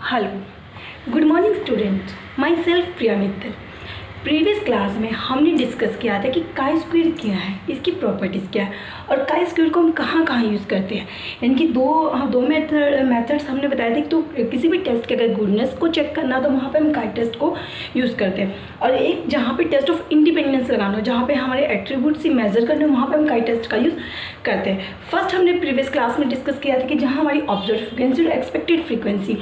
Hello, good morning student. My self Priya Mittal. Previous class में हमने discuss किया था कि काई स्क्वायर क्या है, इसकी प्रॉपर्टीज़ क्या है और काई स्क्वायर को हम कहाँ कहाँ यूज़ करते हैं। यानी कि दो मेथड्स हमने बताए थे। तो किसी भी टेस्ट के अगर गुडनेस को चेक करना तो वहाँ पे हम काई टेस्ट को यूज़ करते हैं, और एक जहाँ पे टेस्ट ऑफ इंडिपेंडेंस लगाना हो, जहाँ पे हमारे एट्रीब्यूट्स ही मेजर करने, वहाँ पे हम काई टेस्ट का यूज़ करते हैं। फर्स्ट हमने प्रीवियस क्लास में डिस्कस किया था कि जहाँ हमारी ऑब्जर्व फ्रिक्वेंसी और एक्सपेक्टेड फ्रिक्वेंसी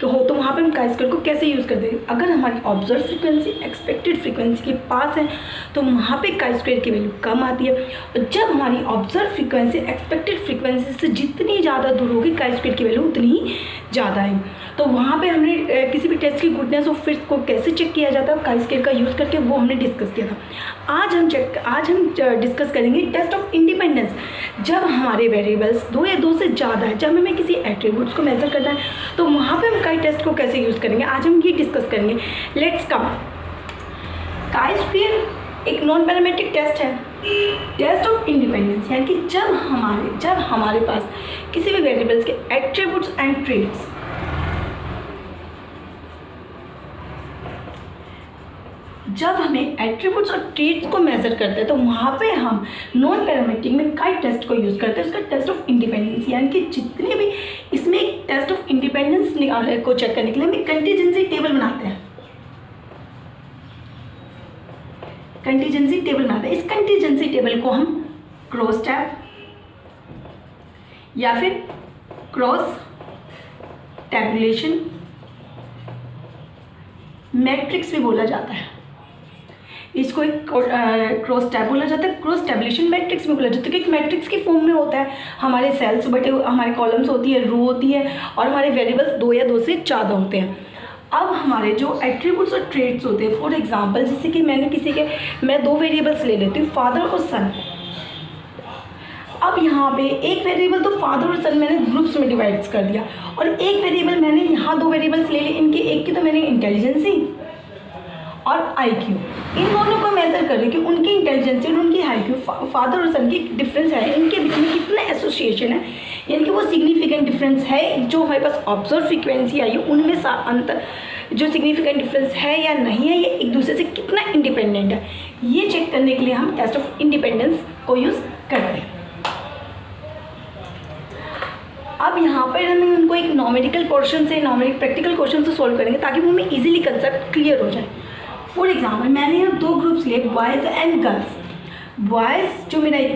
तो वहाँ पे हम काई स्क्वायर को कैसे यूज़ करते हैं। अगर हमारी ऑब्जर्व फ्रिक्वेंसी एक्सपेक्टेड फ्रिक्वेंसी के पास है तो वहाँ पे काई स्क्वायर की वैल्यू कम आती है, और जब हमारी ऑब्जर्व फ्रिक्वेंसी एक्सपेक्टेड फ्रिक्वेंसी से जितनी ज़्यादा दूर होगी काई स्क्वायर की वैल्यू उतनी ही ज़्यादा है। तो वहाँ पे हमने किसी भी टेस्ट की गुडनेस ऑफ फिट को कैसे चेक किया जाता है काई स्क्वायर का यूज़ करके, वो हमने डिस्कस किया था। आज हम डिस्कस करेंगे टेस्ट ऑफ इंडिपेंडेंस। जब हमारे वेरिएबल्स दो या दो से ज़्यादा है, जब हमें किसी एट्रीब्यूट्स को मेजर करना है तो वहाँ पे हम काई टेस्ट को कैसे यूज़ करेंगे, आज हम ये डिस्कस करेंगे। Let's come. काई स्क्वायर एक नॉन पैरामेट्रिक टेस्ट है, टेस्ट ऑफ इंडिपेंडेंस, यानी कि जब हमारे पास किसी भी वेरिएबल्स के एट्रीब्यूट्स एंड ट्रेट्स जब हमें एट्रीब्यूट्स और ट्रेट्स को मेजर करते हैं तो वहाँ पे हम नॉन पैरामेट्रिक में काई टेस्ट को यूज़ करते हैं, उसका टेस्ट ऑफ इंडिपेंडेंस। यानी कि जितने भी इसमें एक टेस्ट ऑफ इंडिपेंडेंस को चेक करने के लिए हम एक कंटीजेंसी टेबल बनाते हैं। इस कंटीजेंसी टेबल को हम क्रॉस टैब या फिर क्रॉस टैबुलेशन मैट्रिक्स भी बोला जाता है। इसको एक क्रॉस टैब बोला जाता है, क्रॉस टैबुलेशन मैट्रिक्स में बोला जाता है, क्योंकि मैट्रिक्स की फॉर्म में होता है। हमारे सेल्स बटे, हमारे कॉलम्स होती है, रो होती है, और हमारे वेरिएबल्स दो या दो से ज़्यादा होते हैं। अब हमारे जो एट्रीब्यूट्स और ट्रेट्स होते हैं, फॉर एग्जांपल जैसे कि मैं दो वेरिएबल्स ले लेती हूँ, फादर और सन। अब यहाँ पे एक वेरिएबल तो फादर और सन मैंने ग्रुप्स में डिवाइड कर दिया, और एक वेरिएबल मैंने यहाँ दो वेरिएबल्स ले लिए, इनकी एक की तो मैंने इंटेलिजेंसी और IQ, इन दोनों को मेजर कर रही कि उनकी इंटेलिजेंसी और उनकी IQ, फादर और सन की डिफरेंस है, इनके बीच में कितना एसोसिएशन है, यानी कि वो सिग्निफिकेंट डिफरेंस है। जो हमारे पास ऑब्जर्व फ्रिक्वेंसी आई है उनमें अंतर, जो सिग्निफिकेंट डिफरेंस है या नहीं है, ये एक दूसरे से कितना इंडिपेंडेंट है, ये चेक करने के लिए हम टेस्ट ऑफ इंडिपेंडेंस को यूज़ करते हैं। अब यहाँ पर हम उनको एक नॉमेरिकल पोर्शन से, नॉमेरिक प्रैक्टिकल क्वेश्चन से सॉल्व करेंगे ताकि वो हमें इजीली कंसेप्ट क्लियर हो जाए। फॉर एग्जाम्पल मैंने यहाँ दो ग्रुप्स लिए, बॉयज़ एंड गर्ल्स। बॉयज़ जो मेरा एक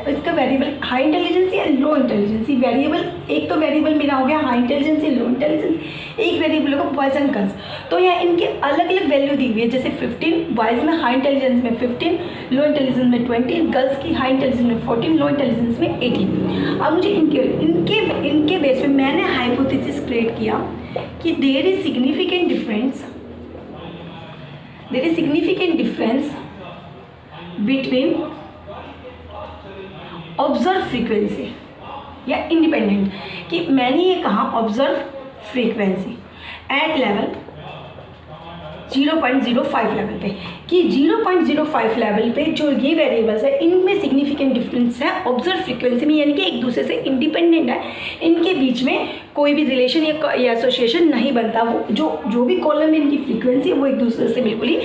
इसका वेरिएबल हाई इंटेलिजेंसी या लो इंटेलिजेंसी, वेरिएबल एक तो वेरिएबल मेरा हो गया हाई इंटेलिजेंसी लो इंटेलिजेंस, एक वेरिएबल होगा बॉयज़ एंड गर्ल्स। तो यहाँ इनके अलग अलग वैल्यू दी हुई है, जैसे 15 बॉयज़ में हाई इंटेलिजेंस में 15, लो इंटेलिजेंस में 20, गर्ल्स की हाई इंटेलिजेंस में 14, लो इंटेलिजेंस में 18। अब मुझे इनके बेस पे मैंने हाइपोथेसिस क्रिएट किया कि there is significant difference between observe frequency या इंडिपेंडेंट, कि मैंने ये कहा observe frequency at level 0.05 level पे, कि 0.05 लेवल पे जो ये वेरिएबल्स है इनमें सिग्निफिकेंट डिफरेंस है ऑब्जर्व फ्रीक्वेंसी में, यानी कि एक दूसरे से इंडिपेंडेंट है, इनके बीच में कोई भी रिलेशन या एसोसिएशन नहीं बनता। वो जो भी कॉलम में इनकी फ्रीक्वेंसी है वो एक दूसरे से बिल्कुल ही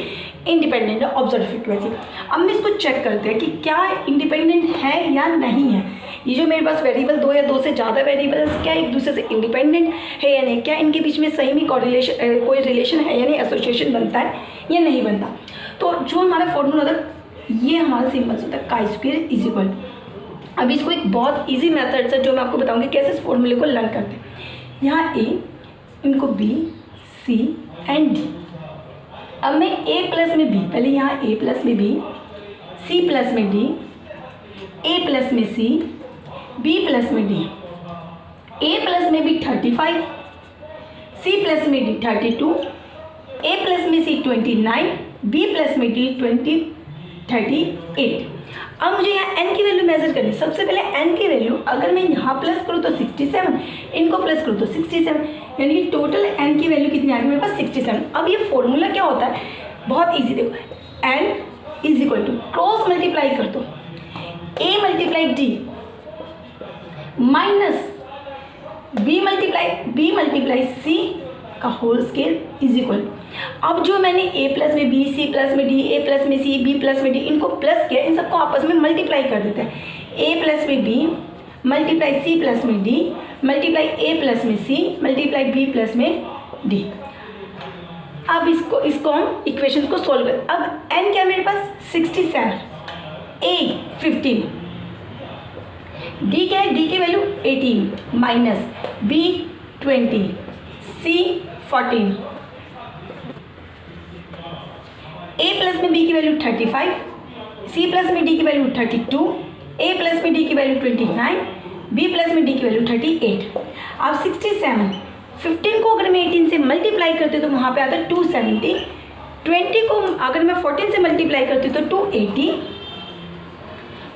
इंडिपेंडेंट है ऑब्जर्व फ्रीक्वेंसी। अब हम इसको चेक करते हैं कि क्या इंडिपेंडेंट है या नहीं है। ये जो मेरे पास वेरिएबल दो या दो से ज़्यादा वेरिएबल्स क्या एक दूसरे से इंडिपेंडेंट है या नहीं, क्या इनके बीच में सही में कोई रिलेशन है या नहीं, एसोसिएशन बनता है या नहीं बनता। तो जो हमारा फॉर्मूला होता है, ये हमारा सिंपल होता है काई स्क्वायर इज इक्वल। अब इसको एक बहुत ईजी मेथड से जो मैं आपको बताऊँगी कैसे इस फॉर्मूले को लर्न करते हैं। यहाँ A, इनको B, C एंड D। अब मैं A प्लस में B, पहले यहाँ A प्लस में B, C प्लस में D, A प्लस में C, B प्लस में D, A प्लस में B 35, C प्लस में D 32, A प्लस में C 29, B प्लस में D 38। अब मुझे यहाँ n की वैल्यू मेजर करनी। सबसे पहले n की वैल्यू अगर मैं यहाँ प्लस करूँ तो 67, इनको प्लस करूँ तो 67, यानी कि टोटल n की वैल्यू कितनी आ गई मेरे पास 67। अब ये फॉर्मूला क्या होता है, बहुत इजी, देखो n is equal to cross multiply कर दो a multiply d minus b multiply c का होल स्केयर इज इक्वल। अब जो मैंने a प्लस में b, c प्लस में d, a प्लस में c, b प्लस में d इनको प्लस किया, इन सबको आपस में मल्टीप्लाई कर देते हैं। a प्लस में b मल्टीप्लाई c प्लस में d मल्टीप्लाई a प्लस में c मल्टीप्लाई b प्लस में d। अब इसको हम इक्वेशन को सॉल्व करें। अब n क्या है मेरे पास 67, a 15, d क्या है, d की value 18 minus b 20, c 14, a plus में b की वैल्यू 35, c प्लस में d की वैल्यू 32, a प्लस में d की वैल्यू 29, b प्लस में d की वैल्यू 38। अब 67, 15 को अगर मैं 18 से मल्टीप्लाई करती तो वहाँ पे आता है 270, 20 को अगर मैं 14 से मल्टीप्लाई करती तो 280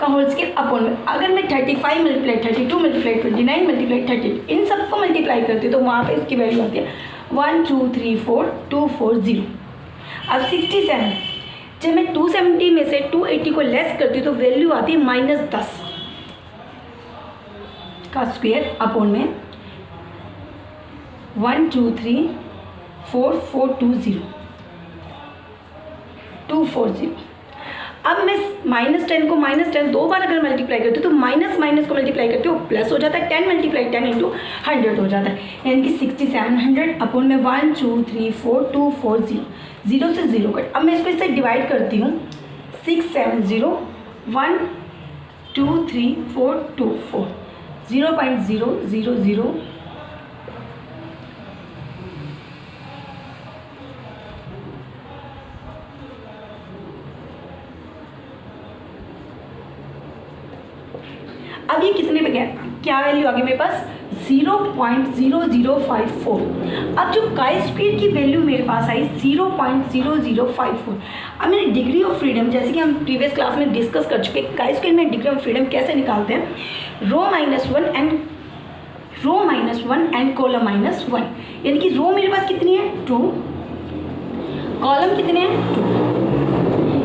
का होल स्केयर अपॉन में, अगर मैं 35 मल्टीप्लाई 32 मल्टीप्लाई 29 मल्टीप्लाई 30 इन सबको मल्टीप्लाई करती तो वहाँ पे इसकी वैल्यू आती है 1 2 3 4 240। अब 67, जब मैं 270 में से 280 को लेस करती हूँ तो वैल्यू आती है -10 का स्क्वायर अपॉन में 1 2 3 4 4 2 0 240। अब मैं -10 को -10 दो बार अगर मल्टीप्लाई करती हूँ तो माइनस माइनस को मल्टीप्लाई करती हूँ प्लस हो जाता है, 10 मल्टीप्लाई 10 इंटू 100 हो जाता है, यानी कि 6700 अपॉन में 1 2 3 4 240, 0 से 0 कट। अब मैं इसको इससे डिवाइड करती हूँ 670 1 2 3 4 2 4 0.000 अब ये कितने पे गया, क्या वैल्यू आ गई मेरे पास 0.0054। अब जो काई स्क्वायर की वैल्यू मेरे पास आई 0.0054। अब मेरी डिग्री ऑफ फ्रीडम, जैसे कि हम प्रीवियस क्लास में डिस्कस कर चुके हैं, काई स्क्वायर में डिग्री ऑफ फ्रीडम कैसे निकालते हैं, rho minus one and column -1, यानी कि रो मेरे पास कितनी है 2, कॉलम कितने हैं 2,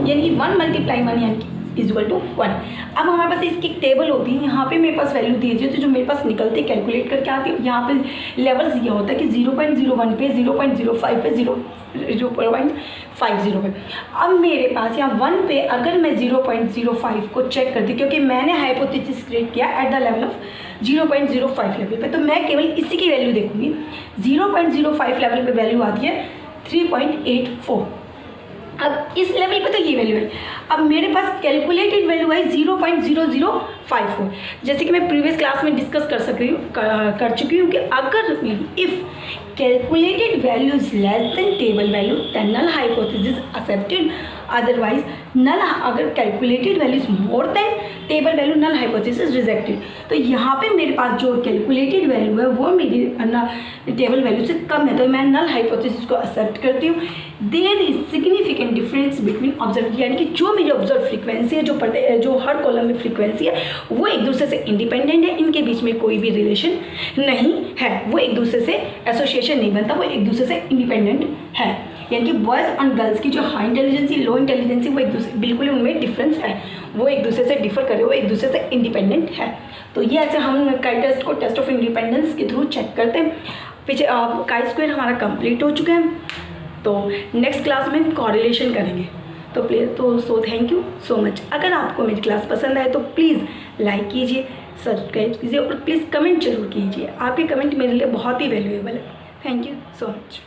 यानी कि 1 मल्टीप्लाई 1 यानी कि इक्वल टू 1। अब हमारे पास इसकी एक टेबल होती है, यहाँ पे मेरे पापास वैल्यू दी है तो जो मेरे पास निकलती है कैलकुलेट करके आती है। यहाँ पे लेवल्स ये होता है कि 0.01 पे 0.05 पे 0.50 पे। अब मेरे पास यहाँ 1 पे अगर मैं 0.05 को चेक करती हूँ, क्योंकि मैंने हाइपोथेसिस क्रिएट किया at the level of 0.05 level पे, तो मैं केवल इसी की वैल्यू देखूंगी। 0.05 लेवल पे वैल्यू आती है 3.84। अब इस लेवल पे तो ये वैल्यू है। अब मेरे पास कैलकुलेटेड वैल्यू है 0.0054, जैसे कि मैं प्रीवियस क्लास में डिस्कस कर चुकी हूँ कि अगर if calculated value is less than table value then null hypothesis accepted, otherwise null अगर calculated value is more than table value null hypothesis rejected. तो यहाँ पे मेरे पास जो कैलकुलेटेड वैल्यू है वो मेरी टेबल वैल्यू से कम है, तो मैं नल हाइपोथेसिस को एक्सेप्ट करती हूँ। There is significant difference between observe, यानी कि जो मेरी ऑब्जर्व फ्रीक्वेंसी है, जो हर कॉलम में फ्रीक्वेंसी है वो एक दूसरे से इंडिपेंडेंट है, इनके बीच में कोई भी रिलेशन नहीं है, वो एक दूसरे से एसोसिएशन नहीं बनता, वो एक दूसरे से इंडिपेंडेंट है। यानी कि बॉयज़ और गर्ल्स की जो हाई इंटेलिजेंसी लो इंटेलिजेंसी वो एक दूसरे बिल्कुल उनमें डिफरेंस है, वो एक दूसरे से डिफर करे, वो एक दूसरे से इंडिपेंडेंट है। तो ये ऐसे हम काई टेस्ट को टेस्ट ऑफ इंडिपेंडेंस के थ्रू चेक करते हैं। पीछे काई स्क्वायर हमारा कंप्लीट हो चुका है, तो नेक्स्ट क्लास में कोरिलेशन करेंगे। तो please so thank you so much. अगर आपको मेरी क्लास पसंद आए तो प्लीज़ लाइक कीजिए, सब्सक्राइब कीजिए और प्लीज़ कमेंट जरूर कीजिए। आपके कमेंट मेरे लिए बहुत ही वैल्यूएबल है। Thank you so much.